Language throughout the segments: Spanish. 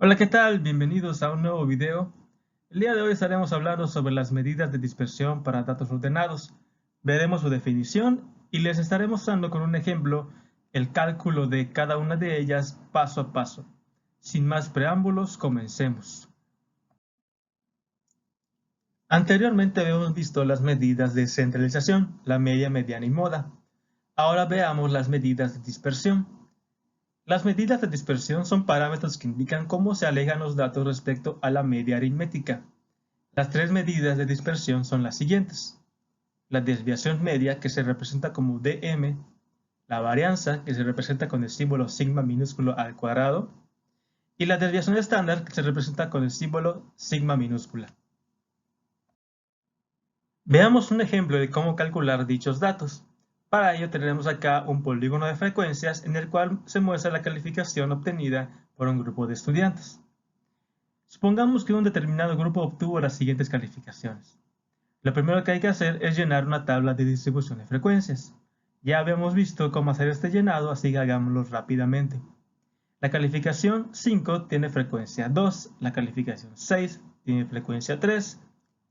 Hola, ¿qué tal? Bienvenidos a un nuevo video. El día de hoy estaremos hablando sobre las medidas de dispersión para datos ordenados. Veremos su definición y les estaremos dando con un ejemplo el cálculo de cada una de ellas paso a paso. Sin más preámbulos, comencemos. Anteriormente habíamos visto las medidas de centralización, la media, mediana y moda. Ahora veamos las medidas de dispersión. Las medidas de dispersión son parámetros que indican cómo se alejan los datos respecto a la media aritmética. Las tres medidas de dispersión son las siguientes: la desviación media, que se representa como dm, la varianza, que se representa con el símbolo sigma minúsculo al cuadrado, y la desviación estándar, que se representa con el símbolo sigma minúscula. Veamos un ejemplo de cómo calcular dichos datos. Para ello tenemos acá un polígono de frecuencias en el cual se muestra la calificación obtenida por un grupo de estudiantes. Supongamos que un determinado grupo obtuvo las siguientes calificaciones. Lo primero que hay que hacer es llenar una tabla de distribución de frecuencias. Ya habíamos visto cómo hacer este llenado, así que hagámoslo rápidamente. La calificación 5 tiene frecuencia 2, la calificación 6 tiene frecuencia 3,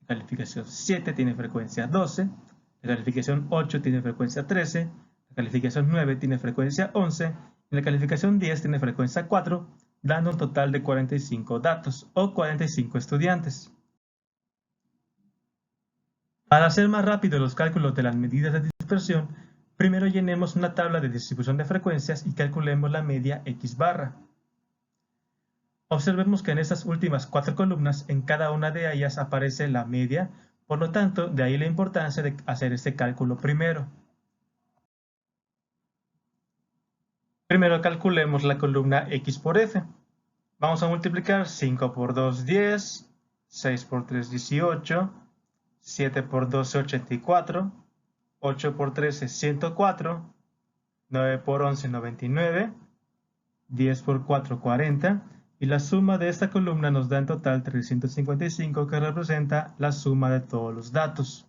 la calificación 7 tiene frecuencia 12, la calificación 8 tiene frecuencia 13, la calificación 9 tiene frecuencia 11 y la calificación 10 tiene frecuencia 4, dando un total de 45 datos o 45 estudiantes. Para hacer más rápido los cálculos de las medidas de dispersión, primero llenemos una tabla de distribución de frecuencias y calculemos la media X barra. Observemos que en estas últimas 4 columnas, en cada una de ellas aparece la media, por lo tanto, de ahí la importancia de hacer este cálculo primero. Primero calculemos la columna X por F. Vamos a multiplicar 5 por 2, 10, 6 por 3, 18, 7 por 12, 84, 8 por 13, 104, 9 por 11, 99, 10 por 4, 40, y la suma de esta columna nos da en total 355, que representa la suma de todos los datos.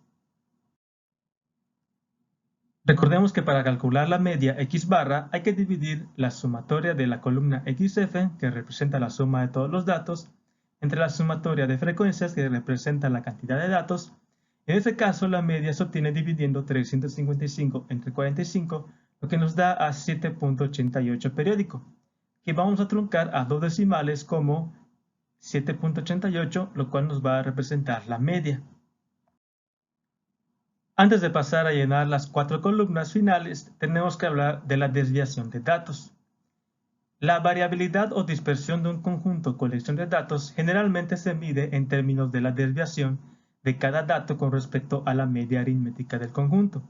Recordemos que para calcular la media X barra hay que dividir la sumatoria de la columna XF, que representa la suma de todos los datos, entre la sumatoria de frecuencias, que representa la cantidad de datos. En este caso, la media se obtiene dividiendo 355 entre 45, lo que nos da a 7.88 periódico, que vamos a truncar a dos decimales como 7.88, lo cual nos va a representar la media. Antes de pasar a llenar las 4 columnas finales, tenemos que hablar de la desviación de datos. La variabilidad o dispersión de un conjunto o colección de datos generalmente se mide en términos de la desviación de cada dato con respecto a la media aritmética del conjunto.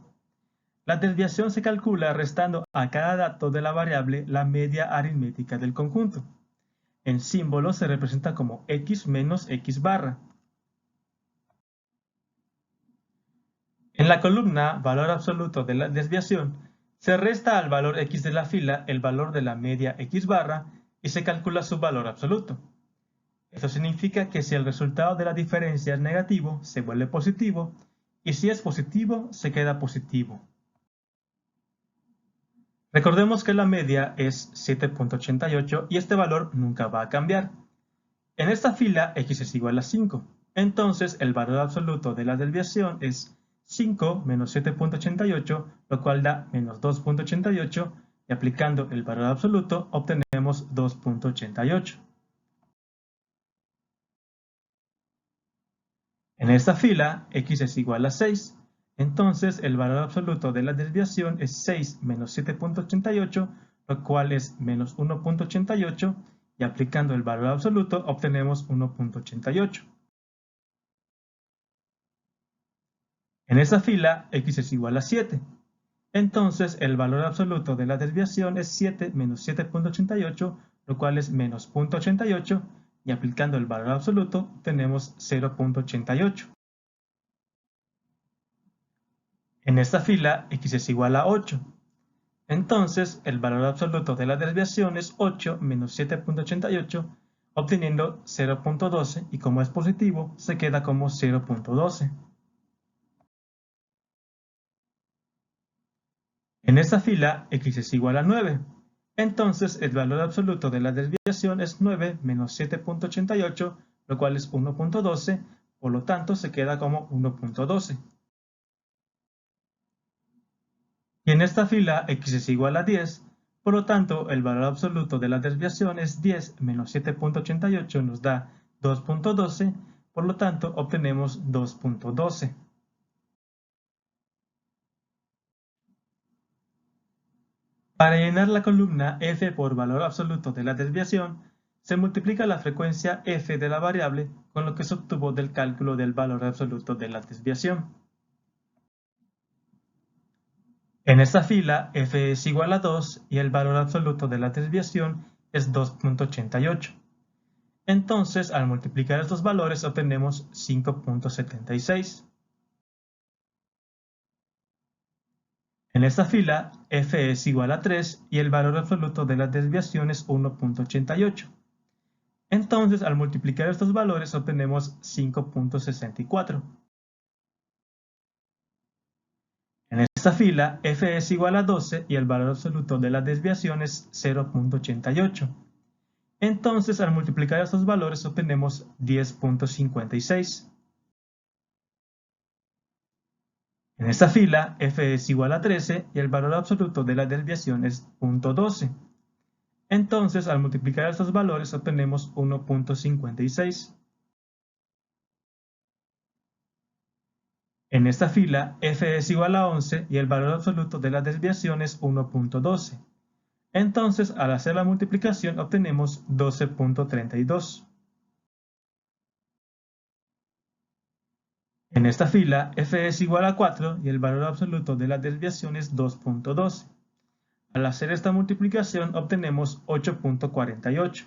La desviación se calcula restando a cada dato de la variable la media aritmética del conjunto. En símbolo se representa como x menos x barra. En la columna valor absoluto de la desviación, se resta al valor x de la fila el valor de la media x barra y se calcula su valor absoluto. Esto significa que si el resultado de la diferencia es negativo, se vuelve positivo, y si es positivo, se queda positivo. Recordemos que la media es 7.88 y este valor nunca va a cambiar. En esta fila x es igual a 5, entonces el valor absoluto de la desviación es 5 menos 7.88, lo cual da menos 2.88, y aplicando el valor absoluto obtenemos 2.88. En esta fila x es igual a 6, entonces el valor absoluto de la desviación es 6 menos 7.88, lo cual es menos 1.88, y aplicando el valor absoluto obtenemos 1.88. En esta fila x es igual a 7, entonces el valor absoluto de la desviación es 7 menos 7.88, lo cual es menos 0.88, y aplicando el valor absoluto tenemos 0.88. En esta fila x es igual a 8, entonces el valor absoluto de la desviación es 8 menos 7.88, obteniendo 0.12, y como es positivo se queda como 0.12. En esta fila x es igual a 9, Entonces el valor absoluto de la desviación es 9 menos 7.88, lo cual es 1.12, por lo tanto se queda como 1.12. Y en esta fila x es igual a 10, por lo tanto el valor absoluto de la desviación es 10 menos 7.88 nos da 2.12, por lo tanto obtenemos 2.12. Para llenar la columna f por valor absoluto de la desviación, se multiplica la frecuencia f de la variable con lo que se obtuvo del cálculo del valor absoluto de la desviación. En esta fila f es igual a 2 y el valor absoluto de la desviación es 2.88. Entonces, al multiplicar estos valores obtenemos 5.76. En esta fila, f es igual a 3 y el valor absoluto de la desviación es 1.88. Entonces, al multiplicar estos valores obtenemos 5.64. En esta fila, f es igual a 12 y el valor absoluto de la desviación es 0.88. Entonces, al multiplicar estos valores obtenemos 10.56. En esta fila, f es igual a 13 y el valor absoluto de la desviación es 0.12. Entonces, al multiplicar estos valores obtenemos 1.56. En esta fila, f es igual a 11 y el valor absoluto de la desviación es 1.12. Entonces, al hacer la multiplicación obtenemos 12.32. En esta fila, f es igual a 4 y el valor absoluto de la desviación es 2.12. Al hacer esta multiplicación obtenemos 8.48.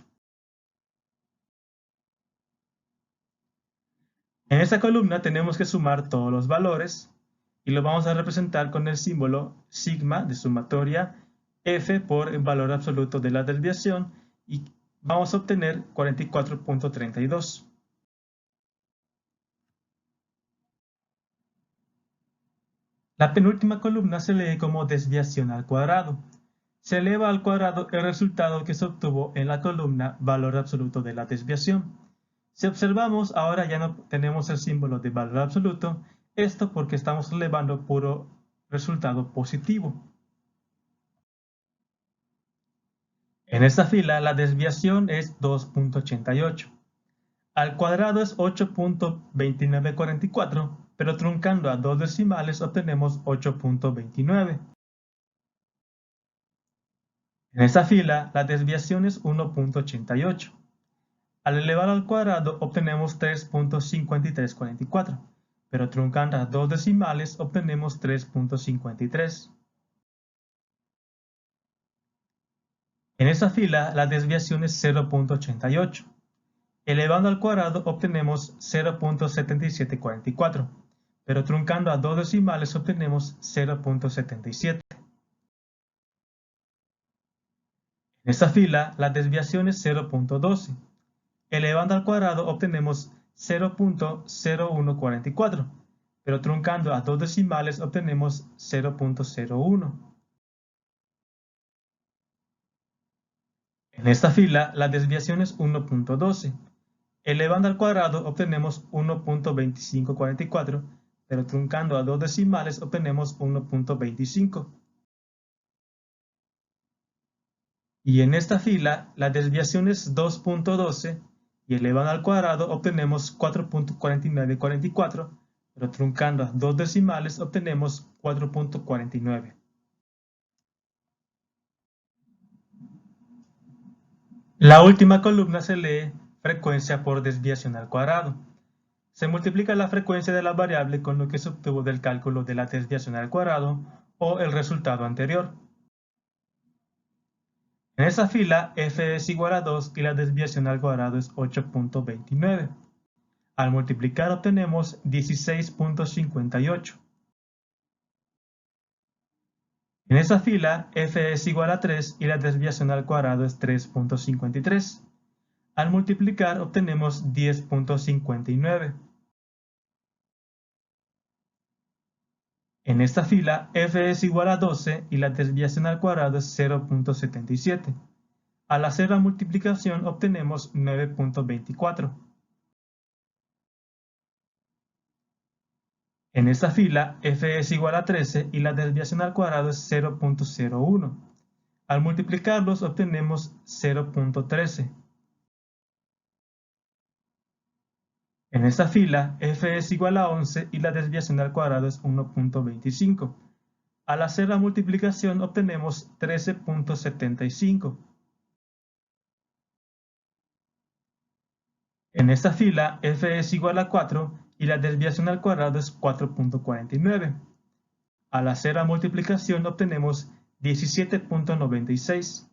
En esta columna tenemos que sumar todos los valores y lo vamos a representar con el símbolo sigma de sumatoria f por el valor absoluto de la desviación y vamos a obtener 44.32. La penúltima columna se lee como desviación al cuadrado. Se eleva al cuadrado el resultado que se obtuvo en la columna valor absoluto de la desviación. Si observamos, ahora ya no tenemos el símbolo de valor absoluto, esto porque estamos elevando puro resultado positivo. En esta fila la desviación es 2.88. Al cuadrado es 8.2944, pero truncando a dos decimales obtenemos 8.29. En esta fila la desviación es 1.88. Al elevar al cuadrado obtenemos 3.5344, pero truncando a dos decimales obtenemos 3.53. En esta fila la desviación es 0.88. Elevando al cuadrado obtenemos 0.7744, pero truncando a dos decimales obtenemos 0.77. En esta fila la desviación es 0.12. Elevando al cuadrado obtenemos 0.0144, pero truncando a dos decimales obtenemos 0.01. En esta fila la desviación es 1.12. Elevando al cuadrado obtenemos 1.2544, pero truncando a dos decimales obtenemos 1.25. Y en esta fila la desviación es 2.12 y elevando al cuadrado obtenemos 4.4944, pero truncando a dos decimales obtenemos 4.49. La última columna se lee frecuencia por desviación al cuadrado. Se multiplica la frecuencia de la variable con lo que se obtuvo del cálculo de la desviación al cuadrado o el resultado anterior. En esta fila f es igual a 2 y la desviación al cuadrado es 8.29. Al multiplicar obtenemos 16.58. En esta fila f es igual a 3 y la desviación al cuadrado es 3.53. Al multiplicar obtenemos 10.59. En esta fila, f es igual a 12 y la desviación al cuadrado es 0.77. Al hacer la multiplicación obtenemos 9.24. En esta fila, f es igual a 13 y la desviación al cuadrado es 0.01. Al multiplicarlos obtenemos 0.13. En esta fila, f es igual a 11 y la desviación al cuadrado es 1.25. Al hacer la multiplicación obtenemos 13.75. En esta fila, f es igual a 4 y la desviación al cuadrado es 4.49. Al hacer la multiplicación obtenemos 17.96.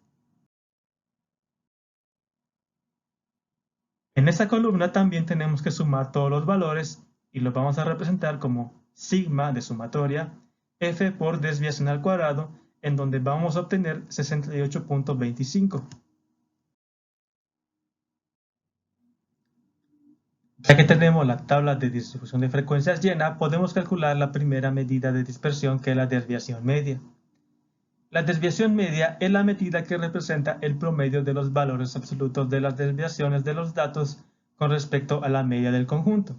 En esta columna también tenemos que sumar todos los valores y los vamos a representar como sigma de sumatoria f por desviación al cuadrado, en donde vamos a obtener 68.25. Ya que tenemos la tabla de distribución de frecuencias llena, podemos calcular la primera medida de dispersión, que es la desviación media. La desviación media es la medida que representa el promedio de los valores absolutos de las desviaciones de los datos con respecto a la media del conjunto.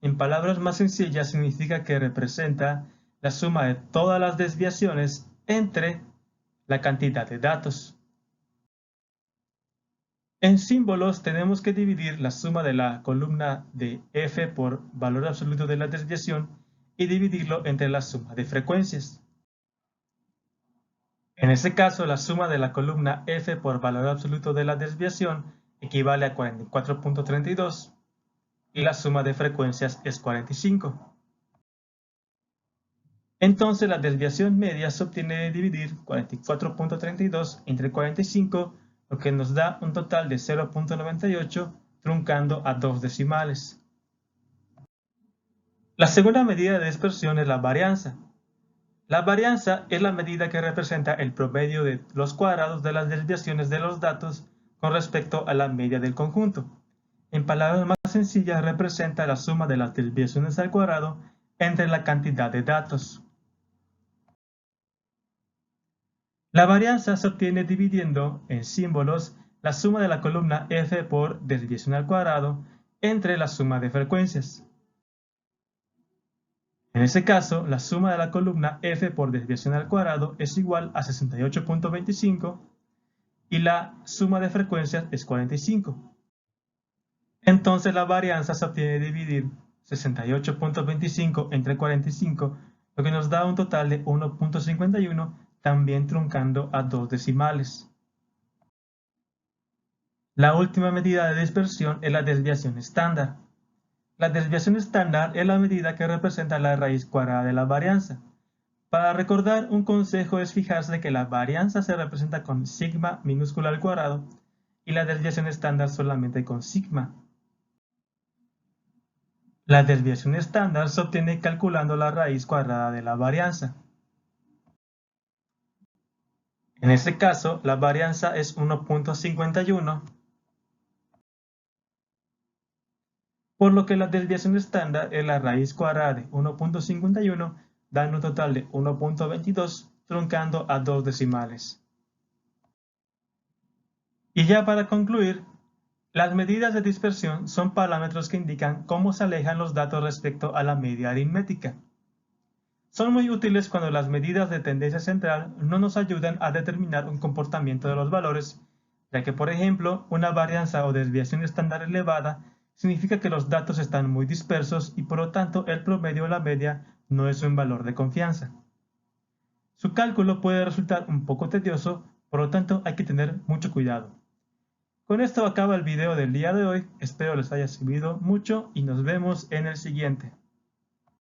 En palabras más sencillas, significa que representa la suma de todas las desviaciones entre la cantidad de datos. En símbolos tenemos que dividir la suma de la columna de f por valor absoluto de la desviación y dividirlo entre la suma de frecuencias. En este caso, la suma de la columna f por valor absoluto de la desviación equivale a 44.32 y la suma de frecuencias es 45. Entonces la desviación media se obtiene de dividir 44.32 entre 45, lo que nos da un total de 0.98, truncando a 2 decimales. La segunda medida de dispersión es la varianza. La varianza es la medida que representa el promedio de los cuadrados de las desviaciones de los datos con respecto a la media del conjunto. En palabras más sencillas, representa la suma de las desviaciones al cuadrado entre la cantidad de datos. La varianza se obtiene dividiendo en símbolos la suma de la columna f por desviación al cuadrado entre la suma de frecuencias. En este caso, la suma de la columna f por desviación al cuadrado es igual a 68.25 y la suma de frecuencias es 45. Entonces la varianza se obtiene de dividir 68.25 entre 45, lo que nos da un total de 1.51, también truncando a 2 decimales. La última medida de dispersión es la desviación estándar. La desviación estándar es la medida que representa la raíz cuadrada de la varianza. Para recordar, un consejo es fijarse de que la varianza se representa con sigma minúscula al cuadrado y la desviación estándar solamente con sigma. La desviación estándar se obtiene calculando la raíz cuadrada de la varianza. En este caso, la varianza es 1.51, por lo que la desviación estándar es la raíz cuadrada de 1.51, dando un total de 1.22, truncando a 2 decimales. Y ya para concluir, las medidas de dispersión son parámetros que indican cómo se alejan los datos respecto a la media aritmética. Son muy útiles cuando las medidas de tendencia central no nos ayudan a determinar un comportamiento de los valores, ya que, por ejemplo, una varianza o desviación estándar elevada significa que los datos están muy dispersos y por lo tanto el promedio o la media no es un valor de confianza. Su cálculo puede resultar un poco tedioso, por lo tanto hay que tener mucho cuidado. Con esto acaba el video del día de hoy, espero les haya servido mucho y nos vemos en el siguiente.